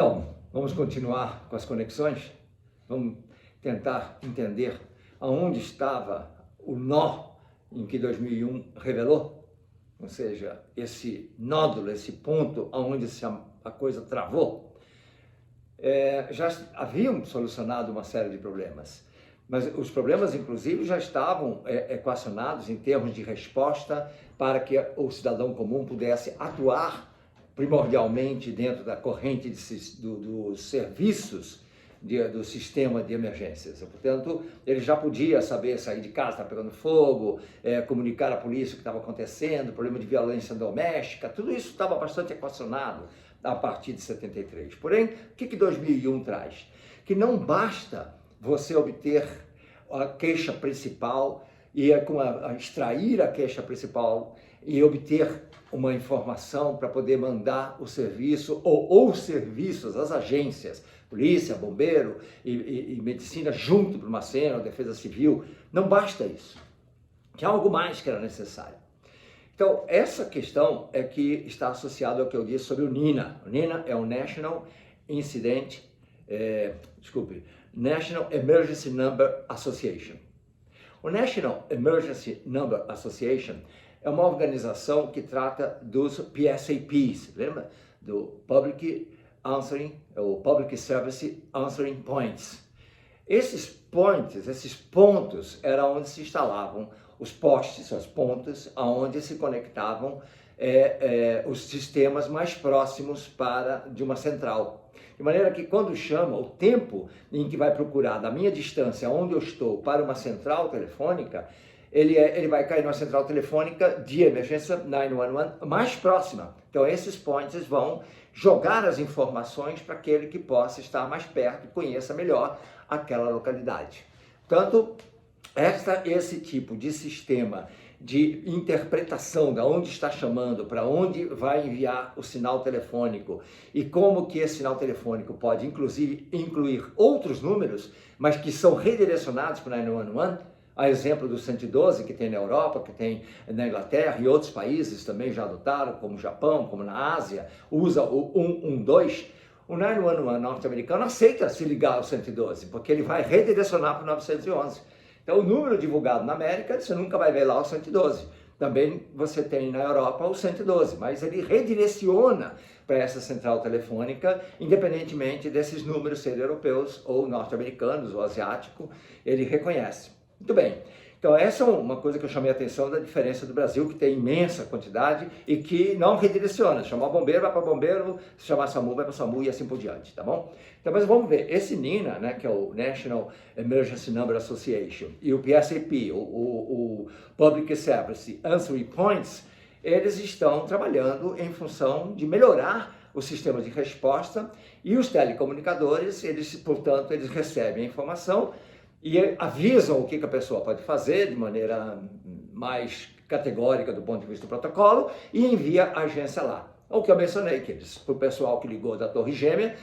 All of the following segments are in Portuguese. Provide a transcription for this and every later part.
Então, vamos continuar com as conexões? Vamos tentar entender aonde estava o nó em que 2001 revelou? Ou seja, esse nódulo, esse ponto onde a coisa travou. Já haviam solucionado uma série de problemas, mas os problemas, inclusive, já estavam equacionados em termos de resposta para que o cidadão comum pudesse atuar primordialmente dentro da corrente dos serviços do sistema de emergências. Portanto, ele já podia saber sair de casa, está pegando fogo, comunicar à polícia o que estava acontecendo, problema de violência doméstica, tudo isso estava bastante equacionado a partir de 73. Porém, o que 2001 traz? Que não basta você obter a queixa principal e extrair a queixa principal e obter uma informação para poder mandar o serviço ou os serviços, as agências, polícia, bombeiro e medicina junto para uma cena, defesa civil. Não basta isso. Tinha algo mais que era necessário. Então, essa questão é que está associada ao que eu disse sobre o NINA. O NINA é o National Emergency Number Association. O National Emergency Number Association é uma organização que trata dos PSAPs, lembra? Do Public Service Answering Points. Esses pontos, eram onde se instalavam os postes, as pontas, aonde se conectavam os sistemas mais próximos de uma central. De maneira que quando chama, o tempo em que vai procurar da minha distância, onde eu estou, para uma central telefônica, ele vai cair numa central telefônica de emergência 911 mais próxima. Então esses points vão jogar as informações para aquele que possa estar mais perto e conheça melhor aquela localidade. Portanto, esse tipo de sistema de interpretação de onde está chamando, para onde vai enviar o sinal telefônico e como que esse sinal telefônico pode inclusive incluir outros números, mas que são redirecionados para o 911, a exemplo do 112 que tem na Europa, que tem na Inglaterra e outros países também já adotaram, como o Japão, como na Ásia, usa o 112, o 911 norte-americano aceita se ligar ao 112, porque ele vai redirecionar para o 911. Então, o número divulgado na América, você nunca vai ver lá o 112. Também você tem na Europa o 112, mas ele redireciona para essa central telefônica, independentemente desses números serem europeus ou norte-americanos ou asiáticos, ele reconhece. Muito bem. Então, essa é uma coisa que eu chamei a atenção da diferença do Brasil, que tem imensa quantidade e que não redireciona. Chamar bombeiro, vai para bombeiro, se chamar SAMU, vai para SAMU e assim por diante, tá bom? Então, mas vamos ver, esse NINA, né, que é o National Emergency Number Association, e o PSAP, o Public Service Answering Points, eles estão trabalhando em função de melhorar o sistema de resposta e os telecomunicadores, portanto, eles recebem a informação e avisam o que a pessoa pode fazer de maneira mais categórica do ponto de vista do protocolo e envia a agência lá. O que eu mencionei, que para o pessoal que ligou da Torre Gêmea,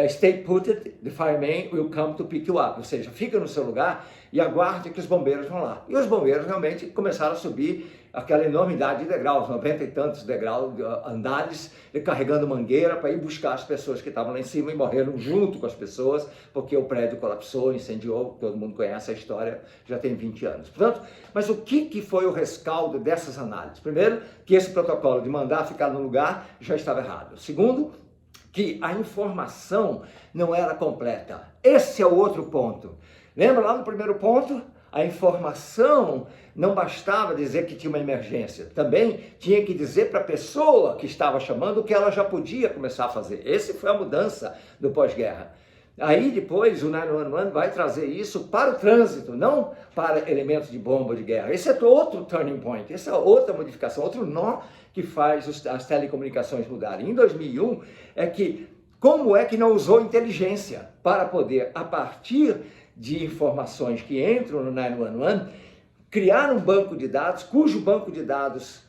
stay put, the fireman will come to pick you up, ou seja, fica no seu lugar e aguarde que os bombeiros vão lá. E os bombeiros realmente começaram a subir aquela enormidade de degraus, 90 e tantos degraus, andares, carregando mangueira para ir buscar as pessoas que estavam lá em cima e morreram junto com as pessoas, porque o prédio colapsou, incendiou, todo mundo conhece a história, já tem 20 anos. Portanto, mas o que foi o rescaldo dessas análises? Primeiro, que esse protocolo de mandar ficar no lugar já estava errado. Segundo, que a informação não era completa. Esse é o outro ponto. Lembra lá no primeiro ponto? A informação não bastava dizer que tinha uma emergência, também tinha que dizer para a pessoa que estava chamando o que ela já podia começar a fazer. Essa foi a mudança do pós-guerra. Aí depois o 911 vai trazer isso para o trânsito, não para elementos de bomba de guerra. Esse é outro turning point, essa é outra modificação, outro nó que faz as telecomunicações mudarem. Em 2001 é que, como é que não usou inteligência para poder, a partir de informações que entram no 911, criar um banco de dados, cujo banco de dados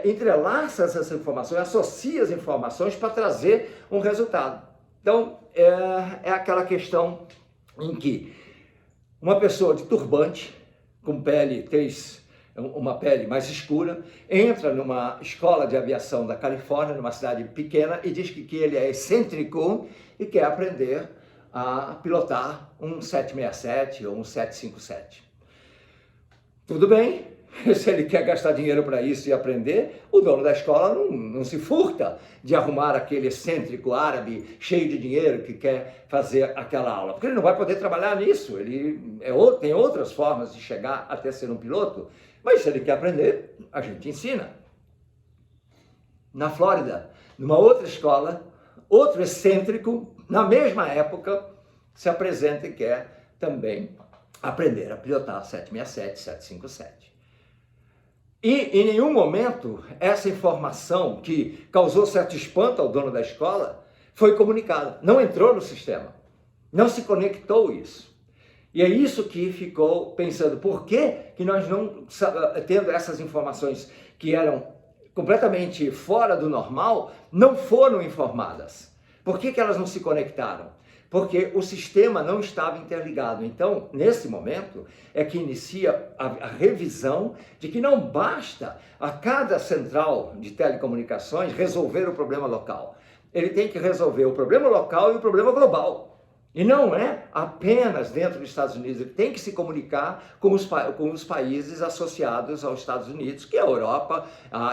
entrelaça essas informações, associa as informações para trazer um resultado. Então, é aquela questão em que uma pessoa de turbante, com pele uma pele mais escura, entra numa escola de aviação da Califórnia, numa cidade pequena, e diz que ele é excêntrico e quer aprender a pilotar um 767 ou um 757. Tudo bem, se ele quer gastar dinheiro para isso e aprender, o dono da escola não se furta de arrumar aquele excêntrico árabe cheio de dinheiro que quer fazer aquela aula, porque ele não vai poder trabalhar nisso, ele tem outras formas de chegar até ser um piloto, mas se ele quer aprender, a gente ensina. Na Flórida, numa outra escola, outro excêntrico, na mesma época, se apresenta e quer também aprender a pilotar 767, 757. E em nenhum momento essa informação que causou certo espanto ao dono da escola foi comunicada, não entrou no sistema, não se conectou isso. E é isso que ficou pensando, por que nós não, tendo essas informações que eram completamente fora do normal, não foram informadas? Por que elas não se conectaram? Porque o sistema não estava interligado. Então, nesse momento, é que inicia a revisão de que não basta a cada central de telecomunicações resolver o problema local. Ele tem que resolver o problema local e o problema global. E não é apenas dentro dos Estados Unidos, ele tem que se comunicar com os países associados aos Estados Unidos, que é a Europa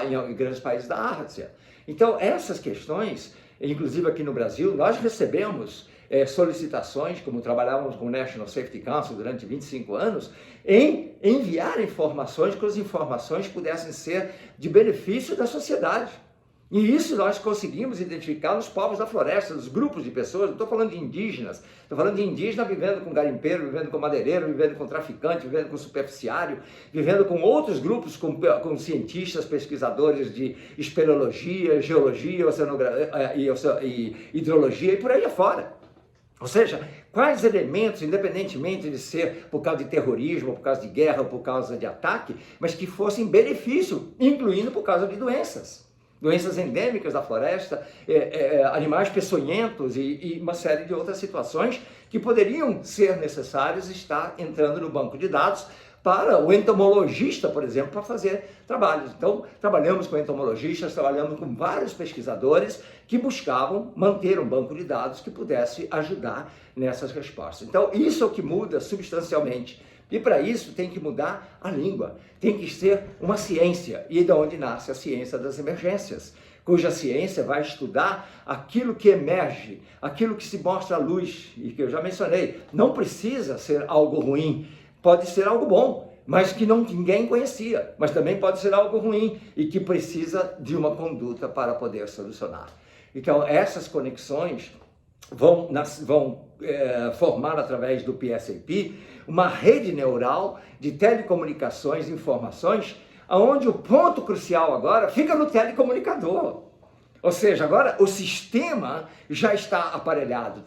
e grandes países da Ásia. Então, essas questões, inclusive aqui no Brasil, nós recebemos solicitações, como trabalhávamos com o National Safety Council durante 25 anos, em enviar informações, que as informações pudessem ser de benefício da sociedade. E isso nós conseguimos identificar nos povos da floresta, nos grupos de pessoas. Não estou falando de indígenas, estou falando de indígena vivendo com garimpeiro, vivendo com madeireiro, vivendo com traficante, vivendo com superficiário, vivendo com outros grupos, com cientistas, pesquisadores de espeleologia, geologia, e hidrologia e por aí afora. Ou seja, quais elementos, independentemente de ser por causa de terrorismo, por causa de guerra, ou por causa de ataque, mas que fossem benefício, incluindo por causa de doenças endêmicas da floresta, animais peçonhentos e uma série de outras situações que poderiam ser necessárias estar entrando no banco de dados para o entomologista, por exemplo, para fazer trabalhos. Então, trabalhamos com entomologistas, trabalhamos com vários pesquisadores que buscavam manter um banco de dados que pudesse ajudar nessas respostas. Então, isso é o que muda substancialmente. E para isso tem que mudar a língua, tem que ser uma ciência, e de onde nasce a ciência das emergências, cuja ciência vai estudar aquilo que emerge, aquilo que se mostra à luz, e que eu já mencionei, não precisa ser algo ruim, pode ser algo bom, mas que ninguém conhecia, mas também pode ser algo ruim e que precisa de uma conduta para poder solucionar. Então essas conexões vão formar através do PSAP uma rede neural de telecomunicações e informações, onde o ponto crucial agora fica no telecomunicador. Ou seja, agora o sistema já está aparelhado,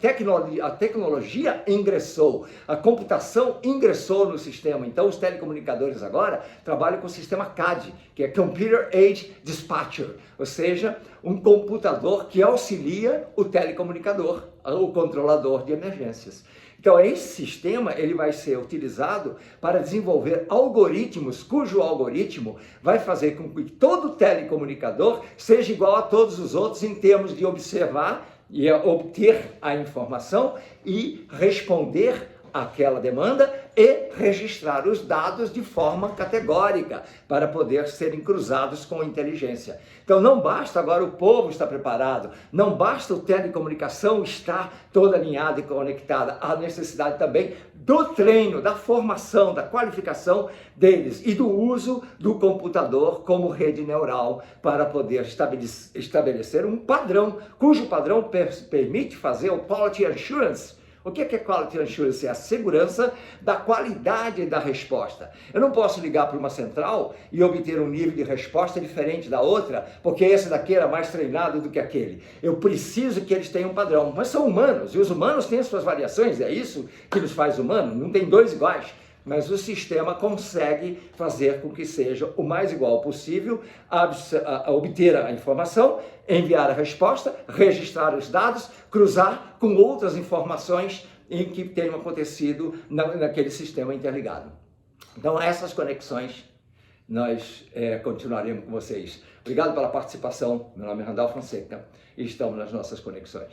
a tecnologia ingressou, a computação ingressou no sistema. Então os telecomunicadores agora trabalham com o sistema CAD, que é Computer Aided Dispatcher, ou seja, um computador que auxilia o telecomunicador, o controlador de emergências. Então esse sistema ele vai ser utilizado para desenvolver algoritmos, cujo algoritmo vai fazer com que todo telecomunicador seja igual a todos os outros em termos de observar e obter a informação e responder àquela demanda e registrar os dados de forma categórica para poder serem cruzados com inteligência. Então não basta agora o povo estar preparado, não basta a telecomunicação estar toda alinhada e conectada, há necessidade também do treino, da formação, da qualificação deles e do uso do computador como rede neural para poder estabelecer um padrão, cujo padrão permite fazer o Quality Assurance. O que é Quality Assurance? É a segurança da qualidade da resposta. Eu não posso ligar para uma central e obter um nível de resposta diferente da outra, porque esse daqui era mais treinado do que aquele. Eu preciso que eles tenham um padrão, mas são humanos, e os humanos têm as suas variações, é isso que nos faz humanos, não tem dois iguais. Mas o sistema consegue fazer com que seja o mais igual possível a obter a informação, enviar a resposta, registrar os dados, cruzar com outras informações em que tenham acontecido naquele sistema interligado. Então essas conexões nós continuaremos com vocês. Obrigado pela participação. Meu nome é Randall Fonseca e estamos nas nossas conexões.